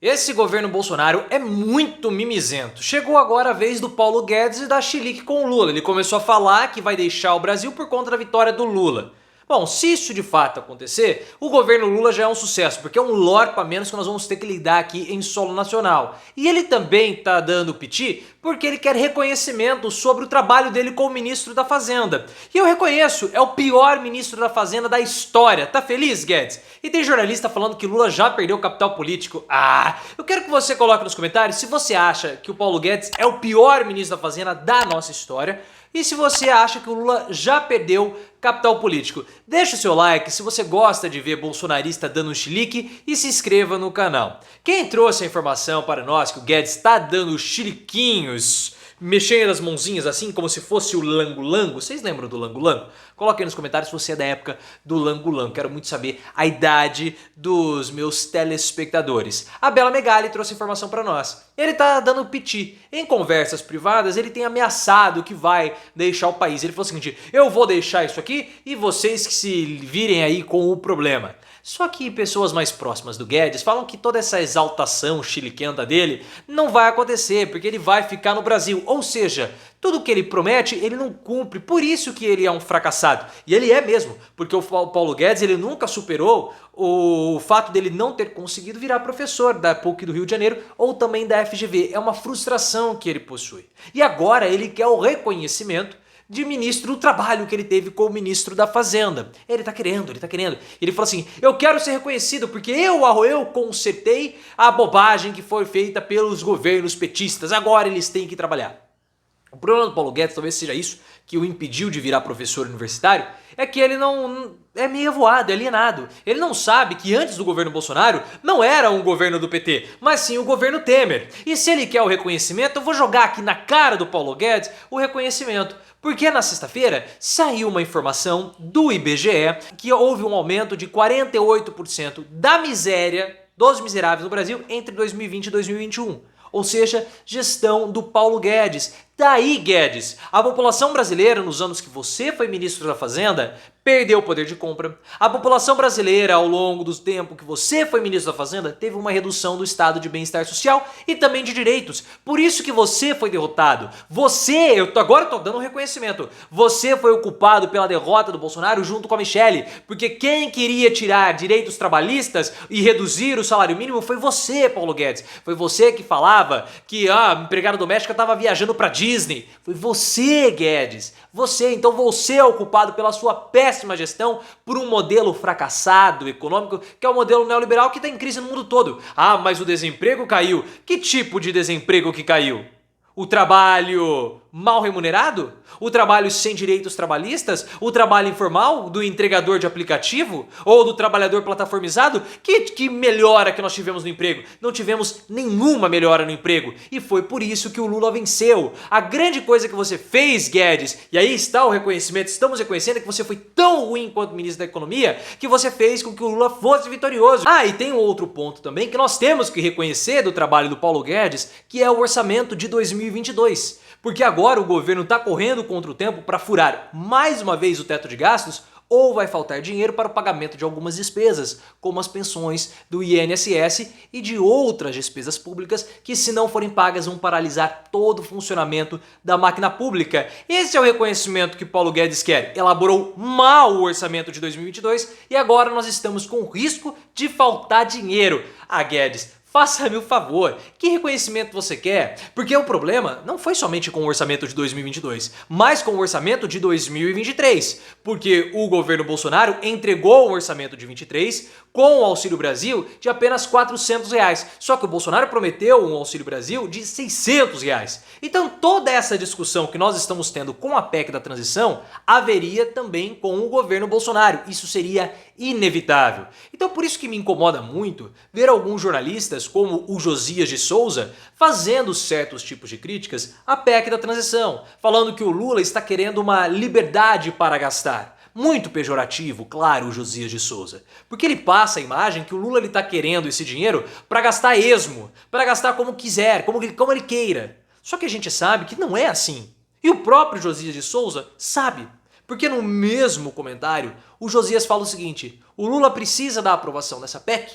Esse governo Bolsonaro é muito mimizento. Chegou agora a vez do Paulo Guedes e dar chilique com o Lula. Ele começou a falar que vai deixar o Brasil por conta da vitória do Lula. Bom, se isso de fato acontecer, o governo Lula já é um sucesso, porque é um lorpa a menos que nós vamos ter que lidar aqui em solo nacional. E ele também tá dando piti porque ele quer reconhecimento sobre o trabalho dele como ministro da Fazenda. E eu reconheço, é o pior ministro da Fazenda da história. Tá feliz, Guedes? E tem jornalista falando que Lula já perdeu o capital político. Eu quero que você coloque nos comentários se você acha que o Paulo Guedes é o pior ministro da Fazenda da nossa história e se você acha que o Lula já perdeu capital político. Deixa o seu like se você gosta de ver bolsonarista dando um chilique e se inscreva no canal. Quem trouxe a informação para nós que o Guedes está dando chiliquinhos, mexendo as mãozinhas assim como se fosse o lango-lango? Vocês lembram do lango-lango? Coloque aí nos comentários se você é da época do lango-lango. Quero muito saber a idade dos meus telespectadores. A Bela Megali trouxe informação para nós. Ele tá dando piti. Em conversas privadas, ele tem ameaçado que vai deixar o país. Ele falou o seguinte: eu vou deixar isso aqui e vocês que se virem aí com o problema. Só que pessoas mais próximas do Guedes falam que toda essa exaltação chiliquenta dele não vai acontecer, porque ele vai ficar no Brasil. Ou seja, tudo que ele promete, ele não cumpre. Por isso que ele é um fracassado. E ele é mesmo, porque o Paulo Guedes ele nunca superou o fato dele não ter conseguido virar professor da PUC do Rio de Janeiro ou também da FGV. É uma frustração que ele possui. E agora ele quer o reconhecimento de ministro do trabalho que ele teve como ministro da Fazenda. Ele tá querendo. Ele falou assim: eu quero ser reconhecido porque eu consertei a bobagem que foi feita pelos governos petistas. Agora eles têm que trabalhar. O problema do Paulo Guedes talvez seja isso que o impediu de virar professor universitário, é que ele não é meio avoado, é alienado. Ele não sabe que antes do governo Bolsonaro não era um governo do PT, mas sim o governo Temer. E se ele quer o reconhecimento, eu vou jogar aqui na cara do Paulo Guedes o reconhecimento. Porque na sexta-feira saiu uma informação do IBGE que houve um aumento de 48% da miséria dos miseráveis no Brasil entre 2020 e 2021. Ou seja, gestão do Paulo Guedes. Daí, Guedes, a população brasileira, nos anos que você foi ministro da Fazenda, perdeu o poder de compra. A população brasileira, ao longo do tempo que você foi ministro da Fazenda, teve uma redução do estado de bem-estar social e também de direitos. Por isso que você foi derrotado. Agora eu tô dando um reconhecimento. Você foi o culpado pela derrota do Bolsonaro junto com a Michelle. Porque quem queria tirar direitos trabalhistas e reduzir o salário mínimo foi você, Paulo Guedes. Foi você que falava que a empregada doméstica estava viajando para Disney. Foi você, Guedes. Então você é o culpado pela sua péssima gestão, por um modelo fracassado econômico, que é o modelo neoliberal que está em crise no mundo todo. Mas o desemprego caiu. Que tipo de desemprego que caiu? O trabalho mal remunerado? O trabalho sem direitos trabalhistas? O trabalho informal do entregador de aplicativo? Ou do trabalhador plataformizado? Que melhora que nós tivemos no emprego? Não tivemos nenhuma melhora no emprego. E foi por isso que o Lula venceu. A grande coisa que você fez, Guedes, e aí está o reconhecimento, estamos reconhecendo que você foi tão ruim quanto ministro da Economia, que você fez com que o Lula fosse vitorioso. E tem um outro ponto também que nós temos que reconhecer do trabalho do Paulo Guedes, que é o orçamento de 2022. Porque agora o governo está correndo contra o tempo para furar mais uma vez o teto de gastos, ou vai faltar dinheiro para o pagamento de algumas despesas, como as pensões do INSS e de outras despesas públicas que, se não forem pagas, vão paralisar todo o funcionamento da máquina pública. Esse é o reconhecimento que Paulo Guedes quer. Elaborou mal o orçamento de 2022 e agora nós estamos com risco de faltar dinheiro. Guedes, faça-me o favor, que reconhecimento você quer? Porque o problema não foi somente com o orçamento de 2022, mas com o orçamento de 2023. Porque o governo Bolsonaro entregou o orçamento de 23 com o Auxílio Brasil de apenas R$400. Só que o Bolsonaro prometeu um Auxílio Brasil de R$600. Então toda essa discussão que nós estamos tendo com a PEC da transição haveria também com o governo Bolsonaro. Isso seria inevitável. Então por isso que me incomoda muito ver alguns jornalistas como o Josias de Souza fazendo certos tipos de críticas à PEC da transição, falando que o Lula está querendo uma liberdade para gastar. Muito pejorativo, claro, o Josias de Souza, porque ele passa a imagem que o Lula está querendo esse dinheiro para gastar esmo, para gastar como quiser, como ele queira. Só que a gente sabe que não é assim. E o próprio Josias de Souza sabe. Porque no mesmo comentário, o Josias fala o seguinte: o Lula precisa da aprovação dessa PEC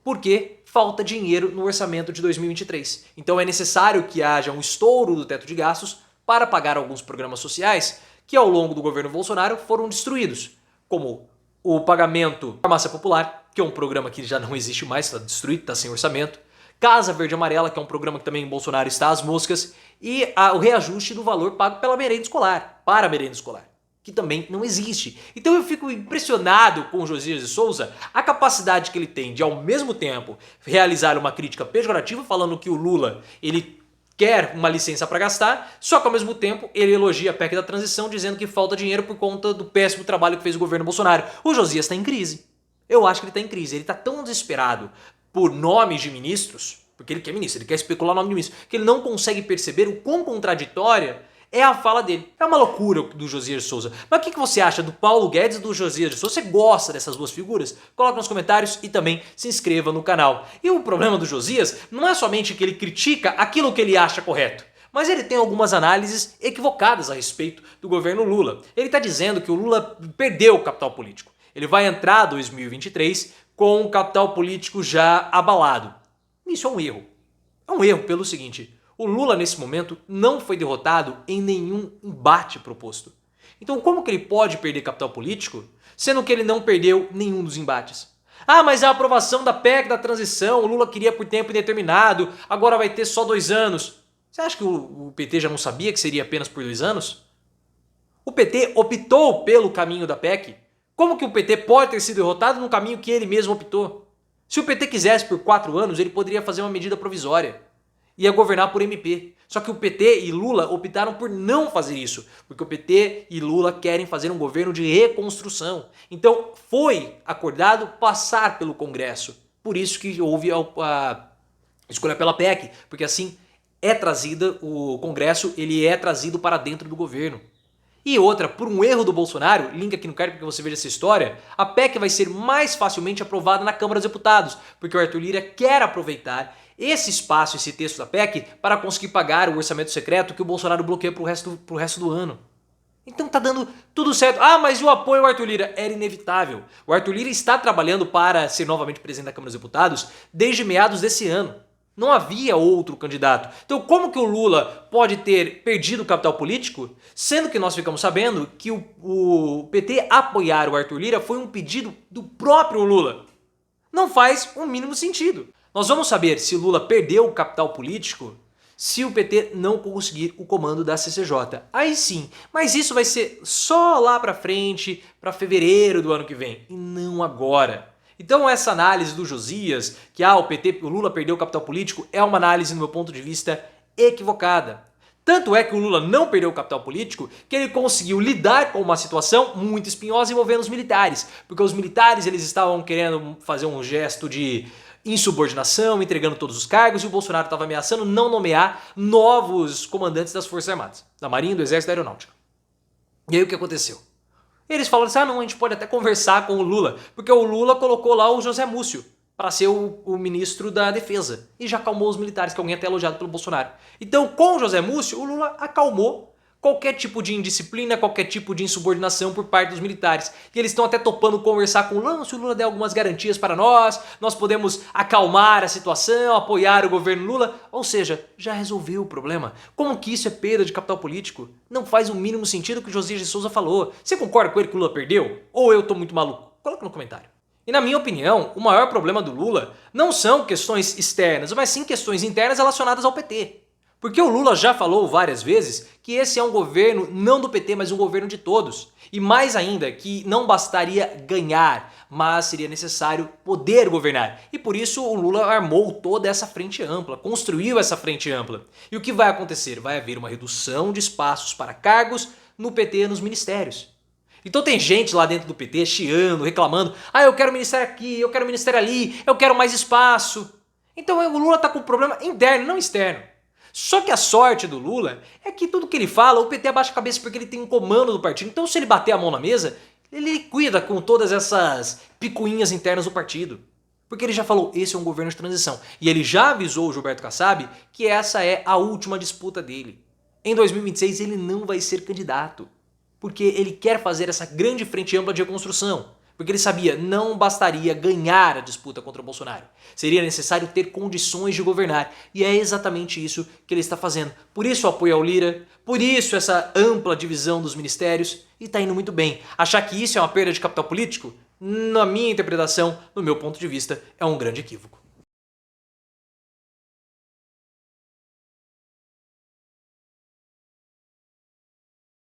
porque falta dinheiro no orçamento de 2023. Então é necessário que haja um estouro do teto de gastos para pagar alguns programas sociais que ao longo do governo Bolsonaro foram destruídos, como o pagamento da farmácia popular, que é um programa que já não existe mais, está destruído, está sem orçamento, Casa Verde e Amarela, que é um programa que também em Bolsonaro está às moscas, e o reajuste do valor pago pela merenda escolar, para a merenda escolar, que também não existe. Então eu fico impressionado com o Josias de Souza, a capacidade que ele tem de ao mesmo tempo realizar uma crítica pejorativa falando que o Lula, ele quer uma licença para gastar, só que ao mesmo tempo ele elogia a PEC da transição dizendo que falta dinheiro por conta do péssimo trabalho que fez o governo Bolsonaro. O Josias está em crise. Eu acho que ele está em crise. Ele está tão desesperado por nomes de ministros, porque ele quer ministro, ele quer especular o nome de ministro, que ele não consegue perceber o quão contraditória é a fala dele. É uma loucura do Josias de Souza. Mas o que você acha do Paulo Guedes e do Josias de Souza? Você gosta dessas duas figuras? Coloca nos comentários e também se inscreva no canal. E o problema do Josias não é somente que ele critica aquilo que ele acha correto, mas ele tem algumas análises equivocadas a respeito do governo Lula. Ele está dizendo que o Lula perdeu o capital político. Ele vai entrar 2023 com o capital político já abalado. Isso é um erro. É um erro pelo seguinte: o Lula, nesse momento, não foi derrotado em nenhum embate proposto. Então, como que ele pode perder capital político, sendo que ele não perdeu nenhum dos embates? Ah, mas a aprovação da PEC da transição, o Lula queria por tempo indeterminado, agora vai ter só 2 anos. Você acha que o PT já não sabia que seria apenas por 2 anos? O PT optou pelo caminho da PEC. Como que o PT pode ter sido derrotado no caminho que ele mesmo optou? Se o PT quisesse por 4 anos, ele poderia fazer uma medida provisória. Ia governar por MP. Só que o PT e Lula optaram por não fazer isso, porque o PT e Lula querem fazer um governo de reconstrução. Então foi acordado passar pelo Congresso. Por isso que houve a escolha pela PEC, porque assim é trazida, o Congresso ele é trazido para dentro do governo. E outra, por um erro do Bolsonaro, link aqui no card para que você veja essa história, a PEC vai ser mais facilmente aprovada na Câmara dos Deputados, porque o Arthur Lira quer aproveitar esse espaço, esse texto da PEC, para conseguir pagar o orçamento secreto que o Bolsonaro bloqueia pro resto do ano. Então tá dando tudo certo. Ah, mas e o apoio ao Arthur Lira? Era inevitável. O Arthur Lira está trabalhando para ser novamente presidente da Câmara dos Deputados desde meados desse ano. Não havia outro candidato. Então como que o Lula pode ter perdido o capital político, sendo que nós ficamos sabendo que o PT apoiar o Arthur Lira foi um pedido do próprio Lula? Não faz o mínimo sentido. Nós vamos saber se Lula perdeu o capital político se o PT não conseguir o comando da CCJ. Aí sim, mas isso vai ser só lá pra frente, pra fevereiro do ano que vem, e não agora. Então essa análise do Josias, que o Lula perdeu o capital político, é uma análise, no meu ponto de vista, equivocada. Tanto é que o Lula não perdeu o capital político que ele conseguiu lidar com uma situação muito espinhosa envolvendo os militares. Porque os militares eles estavam querendo fazer um gesto de insubordinação, entregando todos os cargos, e o Bolsonaro estava ameaçando não nomear novos comandantes das Forças Armadas, da Marinha, do Exército e da Aeronáutica. E aí o que aconteceu? Eles falaram assim, não, a gente pode até conversar com o Lula, porque o Lula colocou lá o José Múcio para ser o ministro da Defesa, e já acalmou os militares, que alguém até elogiado pelo Bolsonaro. Então, com o José Múcio, o Lula acalmou qualquer tipo de indisciplina, qualquer tipo de insubordinação por parte dos militares. E eles estão até topando conversar com o Lula, se o Lula der algumas garantias para nós podemos acalmar a situação, apoiar o governo Lula. Ou seja, já resolveu o problema. Como que isso é perda de capital político? Não faz o mínimo sentido o que o Josias de Souza falou. Você concorda com ele que o Lula perdeu? Ou eu tô muito maluco? Coloca no comentário. E na minha opinião, o maior problema do Lula não são questões externas, mas sim questões internas relacionadas ao PT. Porque o Lula já falou várias vezes que esse é um governo não do PT, mas um governo de todos. E mais ainda, que não bastaria ganhar, mas seria necessário poder governar. E por isso o Lula armou toda essa frente ampla, construiu essa frente ampla. E o que vai acontecer? Vai haver uma redução de espaços para cargos no PT e nos ministérios. Então tem gente lá dentro do PT chiando, reclamando, eu quero ministério aqui, eu quero ministério ali, eu quero mais espaço. Então o Lula está com um problema interno, não externo. Só que a sorte do Lula é que tudo que ele fala, o PT abaixa a cabeça porque ele tem um comando do partido. Então se ele bater a mão na mesa, ele cuida com todas essas picuinhas internas do partido. Porque ele já falou, esse é um governo de transição. E ele já avisou o Gilberto Kassab que essa é a última disputa dele. Em 2026 ele não vai ser candidato. Porque ele quer fazer essa grande frente ampla de reconstrução. Porque ele sabia, não bastaria ganhar a disputa contra o Bolsonaro. Seria necessário ter condições de governar. E é exatamente isso que ele está fazendo. Por isso o apoio ao Lira, por isso essa ampla divisão dos ministérios. E está indo muito bem. Achar que isso é uma perda de capital político? Na minha interpretação, no meu ponto de vista, é um grande equívoco.